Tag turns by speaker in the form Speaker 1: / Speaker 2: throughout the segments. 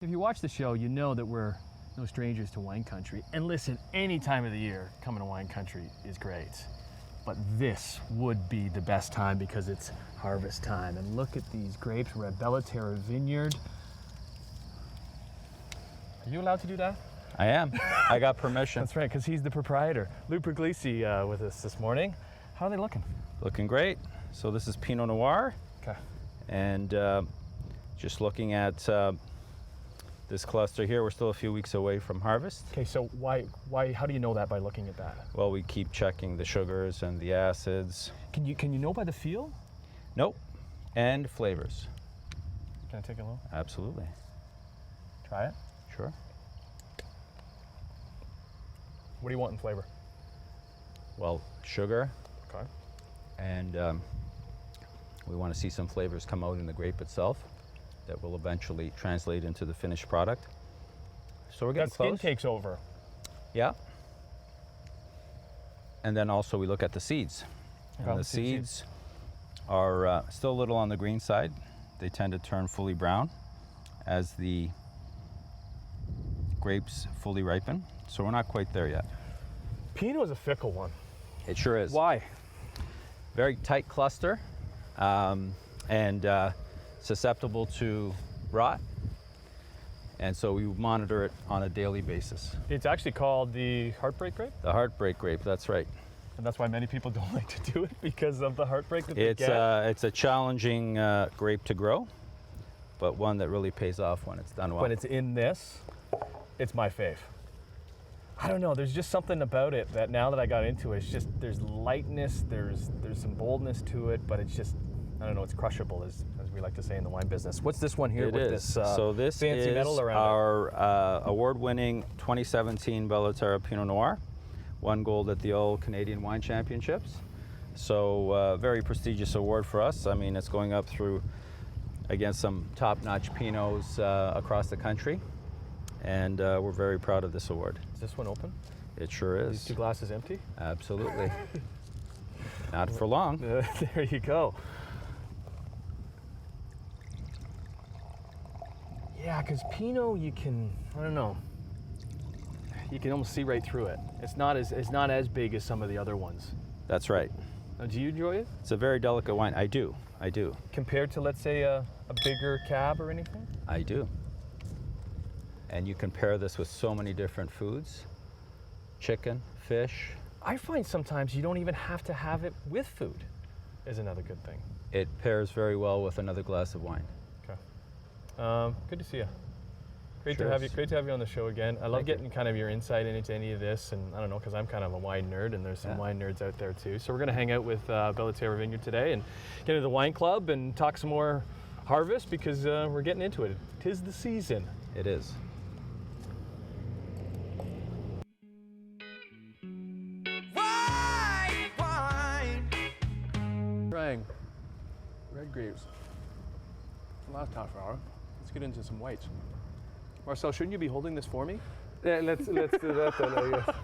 Speaker 1: If you watch the show, you know that we're no strangers to wine country. And listen, any time of the year coming to wine country is great. But this would be the best time because it's harvest time. And look at these grapes. We're at Bella Terra vineyard. Are you allowed to do that?
Speaker 2: I am. I got permission.
Speaker 1: That's right, because he's the proprietor. Lou Puglisi with us this morning. How are they looking?
Speaker 2: Looking great. So this is Pinot Noir.
Speaker 1: Okay.
Speaker 2: And just looking at this cluster here, we're still a few weeks away from harvest.
Speaker 1: Okay, so why, how do you know that by looking at that?
Speaker 2: Well, we keep checking the sugars and the acids.
Speaker 1: Can you know by the feel?
Speaker 2: Nope. And flavors.
Speaker 1: Can I take a little?
Speaker 2: Absolutely.
Speaker 1: Try it?
Speaker 2: Sure.
Speaker 1: What do you want in flavor?
Speaker 2: Well, sugar.
Speaker 1: Okay.
Speaker 2: And we want to see some flavors come out in the grape itself that will eventually translate into the finished product. So we're getting
Speaker 1: that skin
Speaker 2: close.
Speaker 1: takes over.
Speaker 2: Yeah. And then also we look at the seeds.
Speaker 1: Okay.
Speaker 2: And the seeds are still a little on the green side. They tend to turn fully brown as the grapes fully ripen. So we're not quite there yet.
Speaker 1: Pinot is a fickle one.
Speaker 2: It sure is.
Speaker 1: Why?
Speaker 2: Very tight cluster and susceptible to rot. And so we monitor it on a daily basis.
Speaker 1: It's actually called the heartbreak grape?
Speaker 2: The heartbreak grape, that's right.
Speaker 1: And that's why many people don't like to do it, because of the heartbreak that they get?
Speaker 2: It's a challenging grape to grow, but one that really pays off when it's done well.
Speaker 1: When it's in this, it's my fave. I don't know, there's just something about it that now that I got into it, it's just, there's lightness, there's some boldness to it, but it's just, I don't know, it's crushable, as we like to say in the wine business. What's this one here with this
Speaker 2: so this
Speaker 1: fancy
Speaker 2: is
Speaker 1: metal around
Speaker 2: our award-winning 2017 Bella Terra Pinot Noir. Won gold at the Old Canadian Wine Championships. So very prestigious award for us. I mean, it's going up through against some top-notch Pinots across the country. And we're very proud of this award.
Speaker 1: Is this one open?
Speaker 2: It sure is.
Speaker 1: These two glasses empty?
Speaker 2: Absolutely. Not for long.
Speaker 1: There you go. Yeah, because Pinot, you can, I don't know, you can almost see right through it. It's not as big as some of the other ones.
Speaker 2: That's right.
Speaker 1: Now, do you enjoy it?
Speaker 2: It's a very delicate wine. I do.
Speaker 1: Compared to, let's say, a bigger cab or anything?
Speaker 2: I do. And you can pair this with so many different foods. Chicken, fish.
Speaker 1: I find sometimes you don't even have to have it with food, is another good thing.
Speaker 2: It pairs very well with another glass of wine.
Speaker 1: Okay. Good to see you. Great
Speaker 2: Sure
Speaker 1: to have
Speaker 2: is.
Speaker 1: you. Great to have you on the show again. I love getting kind of your insight into any of this, and I don't know, because I'm kind of a wine nerd, and there's some wine nerds out there too. So we're going to hang out with Bella Terra Vineyard today and get into the wine club and talk some more harvest, because we're getting into it. 'Tis the season.
Speaker 2: It is.
Speaker 1: Trying red grapes. The last half hour. Let's get into some whites. Marcel, shouldn't you be holding this for me?
Speaker 3: Yeah, let's do that then, I guess.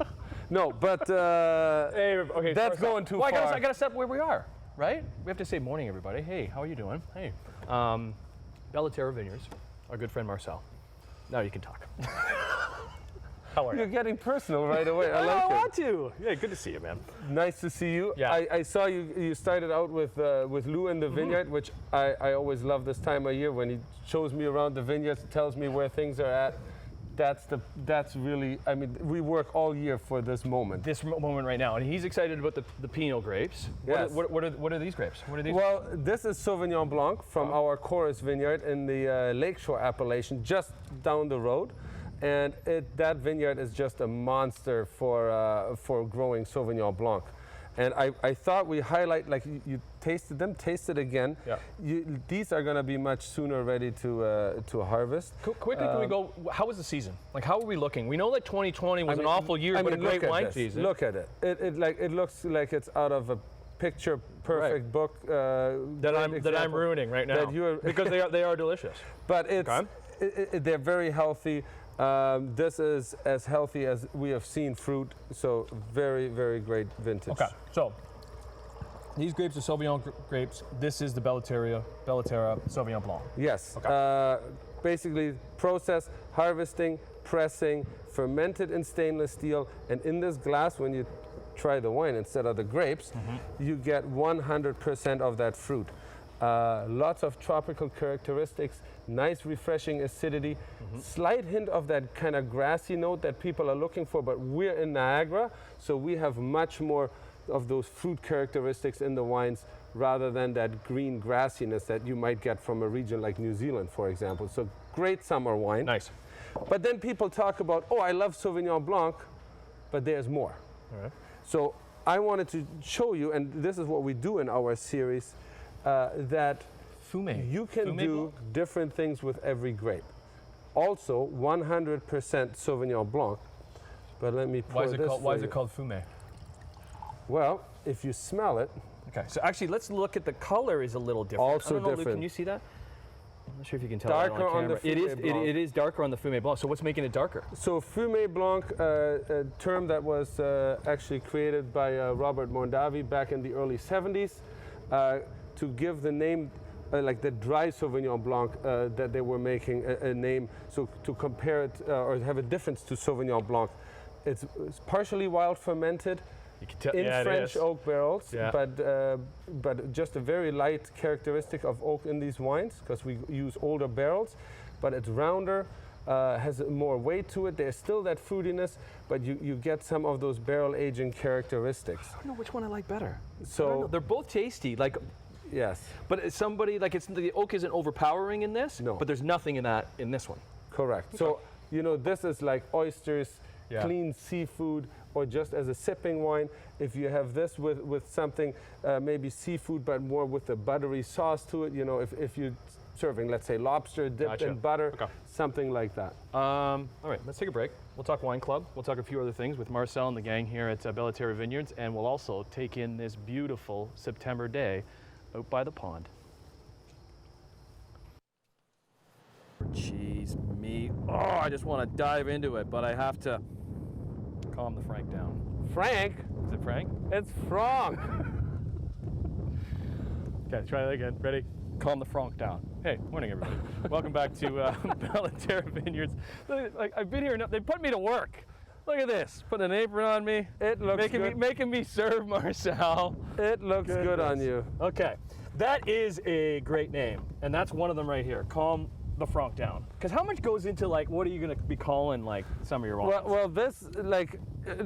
Speaker 3: No, but
Speaker 1: Hey, okay,
Speaker 3: that's going too far.
Speaker 1: I gotta set where we are, right? We have to say morning, everybody. Hey, how are you doing? Hey. Bella Terra Vineyards, our good friend Marcel. Now you can talk. How are
Speaker 3: You're
Speaker 1: you?
Speaker 3: getting personal right away. I
Speaker 1: I
Speaker 3: like
Speaker 1: want to. Yeah, good to see you, man.
Speaker 3: it. Nice to see you.
Speaker 1: Yeah.
Speaker 3: I saw you started out with Lou in the vineyard, which I always love this time of year when he shows me around the vineyards, tells me where things are at. That's really, I mean, we work all year for this moment.
Speaker 1: This moment right now, and he's excited about the Pinot grapes.
Speaker 3: Yes.
Speaker 1: What are these grapes? What are these?
Speaker 3: Well, this is Sauvignon Blanc from our Chorus Vineyard in the Lakeshore appellation, just down the road. And that vineyard is just a monster for growing Sauvignon Blanc. And I thought we highlight, like you tasted them, taste it again.
Speaker 1: Yeah.
Speaker 3: These are going to be much sooner ready to harvest.
Speaker 1: Quickly, can we go? How was the season? Like, how are we looking? We know that 2020 was an awful year, but a great wine season.
Speaker 3: Look at it. It looks like it's out of a picture perfect book
Speaker 1: that I'm ruining right now. Because they are delicious.
Speaker 3: But they're very healthy. This is as healthy as we have seen fruit, so very, very great vintage.
Speaker 1: Okay, so these grapes are Sauvignon grapes. This is the Bella Terra Sauvignon Blanc.
Speaker 3: Yes.
Speaker 1: Okay.
Speaker 3: basically process, harvesting, pressing, fermented in stainless steel, and in this glass, when you try the wine instead of the grapes, you get 100% of that fruit. Lots of tropical characteristics, nice refreshing acidity, slight hint of that kind of grassy note that people are looking for, but we're in Niagara, so we have much more of those fruit characteristics in the wines rather than that green grassiness that you might get from a region like New Zealand, for example. So great summer wine.
Speaker 1: Nice.
Speaker 3: But then people talk about, oh, I love Sauvignon Blanc, but there's more.
Speaker 1: All right.
Speaker 3: So I wanted to show you, and this is what we do in our series, that you can do different things with every grape. Also, 100% Sauvignon Blanc. But let me pour this.
Speaker 1: Why is it called Fumé?
Speaker 3: Well, if you smell it.
Speaker 1: Okay, so actually, let's look at the color is a little different.
Speaker 3: Also
Speaker 1: I don't know,
Speaker 3: different.
Speaker 1: Luke, can you see that? I'm not sure if you can tell.
Speaker 3: Darker
Speaker 1: that on
Speaker 3: on the
Speaker 1: camera.
Speaker 3: Fumé Blanc.
Speaker 1: It is darker on the Fumé Blanc. So what's making it darker?
Speaker 3: So Fumé Blanc, a term that was actually created by Robert Mondavi back in the early 70s to give the name, like the dry Sauvignon Blanc that they were making a name, so to compare it or have a difference to Sauvignon Blanc. It's partially wild fermented in French oak barrels, but just a very light characteristic of oak in these wines because we use older barrels, but it's rounder, has more weight to it. There's still that fruitiness, but you get some of those barrel aging characteristics.
Speaker 1: I don't know which one I like better.
Speaker 3: So
Speaker 1: they're both tasty, like.
Speaker 3: Yes.
Speaker 1: But it's somebody like the oak isn't overpowering in this.
Speaker 3: No.
Speaker 1: But there's nothing in that in this one.
Speaker 3: Correct. Okay. So this is like oysters, clean seafood, or just as a sipping wine. If you have this with something, maybe seafood, but more with a buttery sauce to it. If you're serving, let's say, lobster dipped in butter, something like that.
Speaker 1: All right, let's take a break. We'll talk wine club. We'll talk a few other things with Marcel and the gang here at Bella Terra Vineyards, and we'll also take in this beautiful September day out by the pond. Jeez, me. Oh, I just want to dive into it, but I have to calm the Frank down.
Speaker 3: Frank?
Speaker 1: Is it Frank?
Speaker 3: It's Frank.
Speaker 1: Okay, try that again. Ready? Calm the Frank down. Hey, morning everybody. Welcome back to Bella Terra Vineyards. I've been here, they put me to work. Look at this, putting an apron on me.
Speaker 3: It looks good.
Speaker 1: Making me serve Marcel.
Speaker 3: It looks good on you.
Speaker 1: Okay, that is a great name, and that's one of them right here. Calm the Frank down. Because how much goes into what are you going to be calling some of your wines?
Speaker 3: Well, this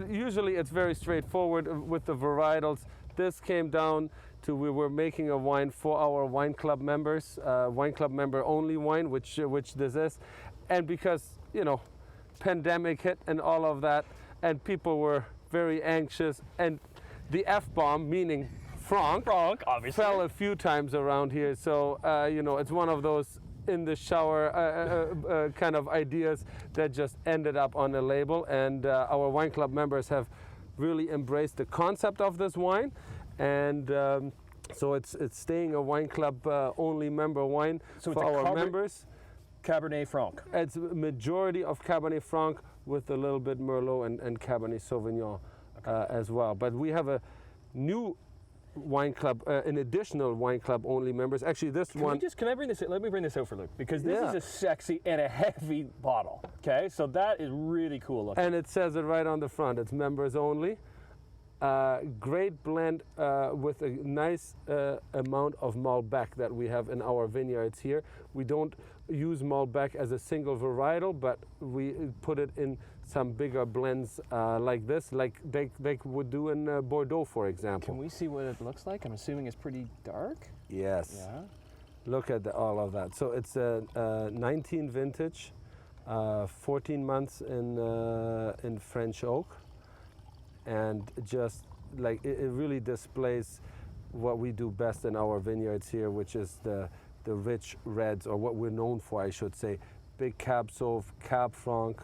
Speaker 3: usually it's very straightforward with the varietals. This came down to we were making a wine for our wine club members, wine club member only wine, which this is, and because pandemic hit and all of that, and people were very anxious, and the F-bomb, meaning Frank,
Speaker 1: obviously,
Speaker 3: fell a few times around here. So it's one of those in the shower kind of ideas that just ended up on a label, and our wine club members have really embraced the concept of this wine, and so it's staying a wine club only member wine for our members.
Speaker 1: Cabernet Franc.
Speaker 3: It's a majority of Cabernet Franc with a little bit Merlot and Cabernet Sauvignon as well. But we have a new wine club, an additional wine club only members. Actually, this one.
Speaker 1: Can I bring this? Let me bring this out for Luke, because this is a sexy and a heavy bottle. Okay, so that is really cool looking.
Speaker 3: And it says it right on the front. It's members only. Great blend with a nice amount of Malbec that we have in our vineyards here. We don't use Malbec as a single varietal, but we put it in some bigger blends like this, like they would do in Bordeaux, for example.
Speaker 1: Can we see what it looks like? I'm assuming it's pretty dark.
Speaker 3: Yes.
Speaker 1: Yeah.
Speaker 3: Look at all of that. So it's a 19 vintage, 14 months in French oak. And just it really displays what we do best in our vineyards here, which is the rich reds, or what we're known for, I should say. Big Cab Sauv, Cab Franc,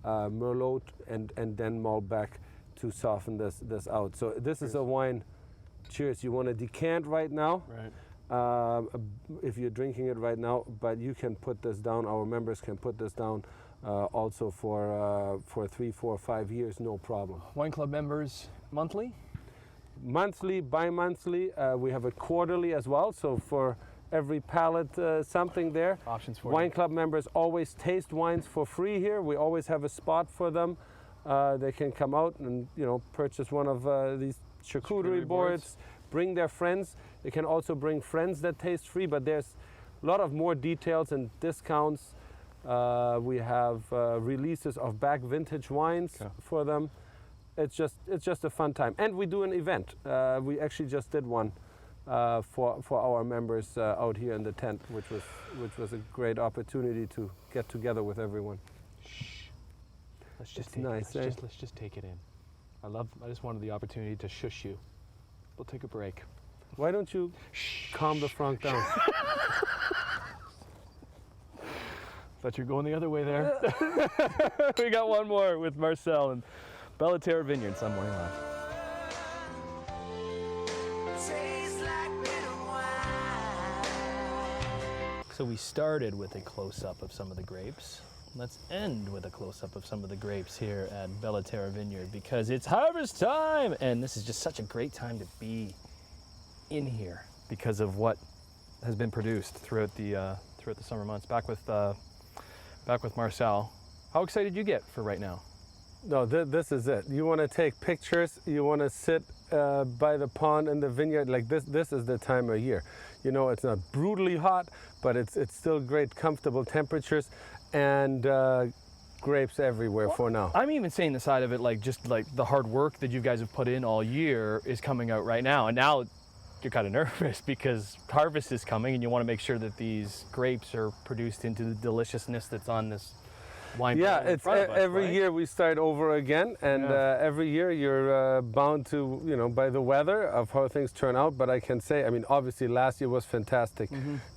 Speaker 3: Merlot, and then Malbec to soften this out. So this is a wine, cheers, you want to decant right now.
Speaker 1: Right.
Speaker 3: If you're drinking it right now, but you can put this down, our members can put this down also for 3, 4, 5 years, no problem.
Speaker 1: Wine club members monthly?
Speaker 3: Monthly, bi-monthly. We have it quarterly as well. So for every pallet something there.
Speaker 1: Options for
Speaker 3: Wine
Speaker 1: you.
Speaker 3: Club members always taste wines for free here. We always have a spot for them. They can come out and purchase one of these charcuterie boards, bring their friends. They can also bring friends that taste free, but there's a lot of more details and discounts. We have releases of back vintage wines for them. It's just a fun time, and we do an event. We actually just did one for our members out here in the tent, which was a great opportunity to get together with everyone.
Speaker 1: Let's just let's just take it in. I just wanted the opportunity to shush you. We'll take a break.
Speaker 3: Why don't you calm the Frank down?
Speaker 1: Thought you were going the other way there. We got one more with Marcel and Bella Terra Vineyards on Morning Live. So we started with a close-up of some of the grapes. Let's end with a close-up of some of the grapes here at Bella Terra Vineyard because it's harvest time, and this is just such a great time to be in here because of what has been produced throughout the summer months. Back with Marcel. How excited you get for right now?
Speaker 3: No, this is it. You want to take pictures. You want to sit by the pond in the vineyard. Like this is the time of year. It's not brutally hot, but it's still great, comfortable temperatures, and grapes everywhere for now.
Speaker 1: I'm even saying the side of it, just like the hard work that you guys have put in all year is coming out right now, and now you're kind of nervous because harvest is coming, and you want to make sure that these grapes are produced into the deliciousness that's on this wine.
Speaker 3: Yeah, it's every
Speaker 1: right?
Speaker 3: year we start over again, and every year you're bound to, by the weather of how things turn out. But I can say, obviously last year was fantastic.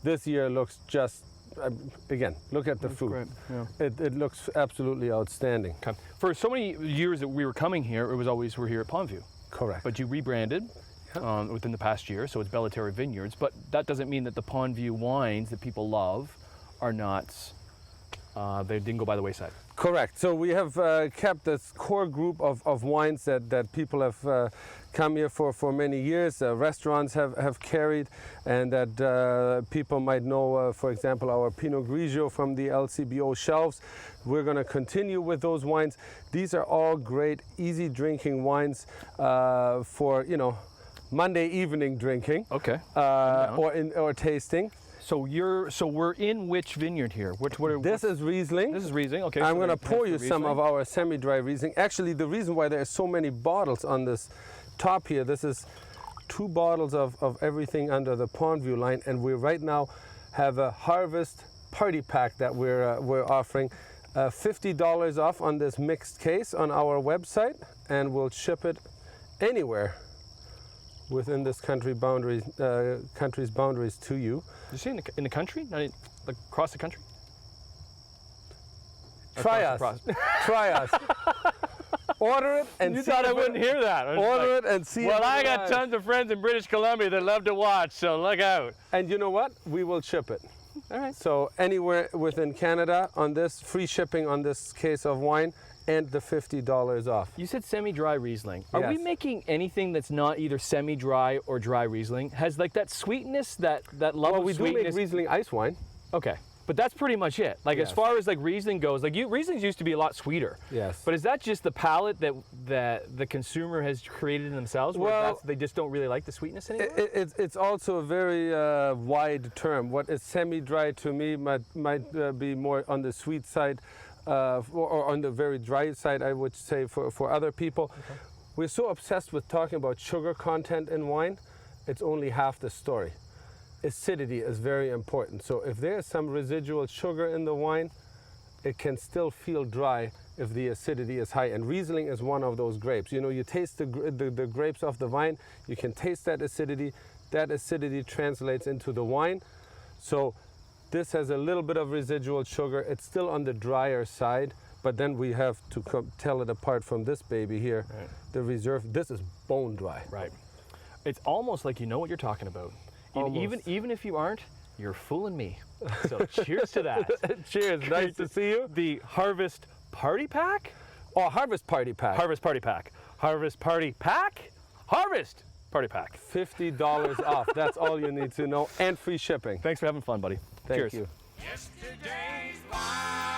Speaker 3: This year looks just, again, look at the fruit.
Speaker 1: Great. Yeah.
Speaker 3: It looks absolutely outstanding.
Speaker 1: Okay. For so many years that we were coming here, it was always we're here at PondView.
Speaker 3: Correct.
Speaker 1: But you rebranded within the past year, so it's Bella Terra Vineyards. But that doesn't mean that the PondView wines that people love are not. They didn't go by the wayside.
Speaker 3: Correct. So we have kept this core group of wines that people have come here for many years. Restaurants have carried, and that people might know, for example, our Pinot Grigio from the LCBO shelves. We're going to continue with those wines. These are all great, easy drinking wines for, Monday evening drinking.
Speaker 1: Okay.
Speaker 3: Or tasting.
Speaker 1: So we're in which vineyard here?
Speaker 3: This is Riesling.
Speaker 1: This is Riesling. Okay.
Speaker 3: I'm going to pour you some of our semi-dry Riesling. Actually, the reason why there are so many bottles on this top here, this is 2 bottles of everything under the PondView line, and we right now have a harvest party pack that we're offering. $50 off on this mixed case on our website, and we'll ship it anywhere within this country's boundaries to you.
Speaker 1: Did you say in the country? Not across the country?
Speaker 3: Try us. Try us. Order it and
Speaker 1: you
Speaker 3: see.
Speaker 1: thought I wouldn't hear that.
Speaker 3: Order it and see.
Speaker 1: Well, I got tons of friends in British Columbia that love to watch, so look out.
Speaker 3: And you know what? We will ship it.
Speaker 1: All right.
Speaker 3: So anywhere within Canada on this, free shipping on this case of wine, and the $50 off.
Speaker 1: You said semi-dry Riesling. Are we
Speaker 3: Yes.
Speaker 1: making anything that's not either semi-dry or dry Riesling? Has that sweetness, that love
Speaker 3: Well,
Speaker 1: of
Speaker 3: we do
Speaker 1: sweetness?
Speaker 3: make Riesling ice wine.
Speaker 1: Okay, but that's pretty much it. As
Speaker 3: Yes.
Speaker 1: far as Riesling goes, Rieslings used to be a lot sweeter.
Speaker 3: Yes.
Speaker 1: But is that just the palate that the consumer has created in themselves, where
Speaker 3: Well,
Speaker 1: they just don't really like the sweetness anymore?
Speaker 3: It's also a very wide term. What is semi-dry to me might be more on the sweet side, or on the very dry side, I would say, for other people. Okay. We're so obsessed with talking about sugar content in wine, it's only half the story. Acidity is very important. So if there's some residual sugar in the wine, it can still feel dry if the acidity is high. And Riesling is one of those grapes. You taste the grapes off the vine, you can taste that acidity. That acidity translates into the wine. So this has a little bit of residual sugar. It's still on the drier side, but then we have to tell it apart from this baby here. Right. The reserve, this is bone dry.
Speaker 1: Right. It's almost like you know what you're talking about. Even if you aren't, you're fooling me. So cheers to that.
Speaker 3: Cheers. Nice to see you.
Speaker 1: The Harvest Party Pack?
Speaker 3: Oh, Harvest Party Pack.
Speaker 1: Harvest Party Pack. Harvest Party Pack? Harvest Party pack.
Speaker 3: $50 off. That's all you need to know, and free shipping.
Speaker 1: Thanks for having fun, buddy.
Speaker 3: Thank
Speaker 1: Cheers.
Speaker 3: you.
Speaker 4: Yesterday's wine.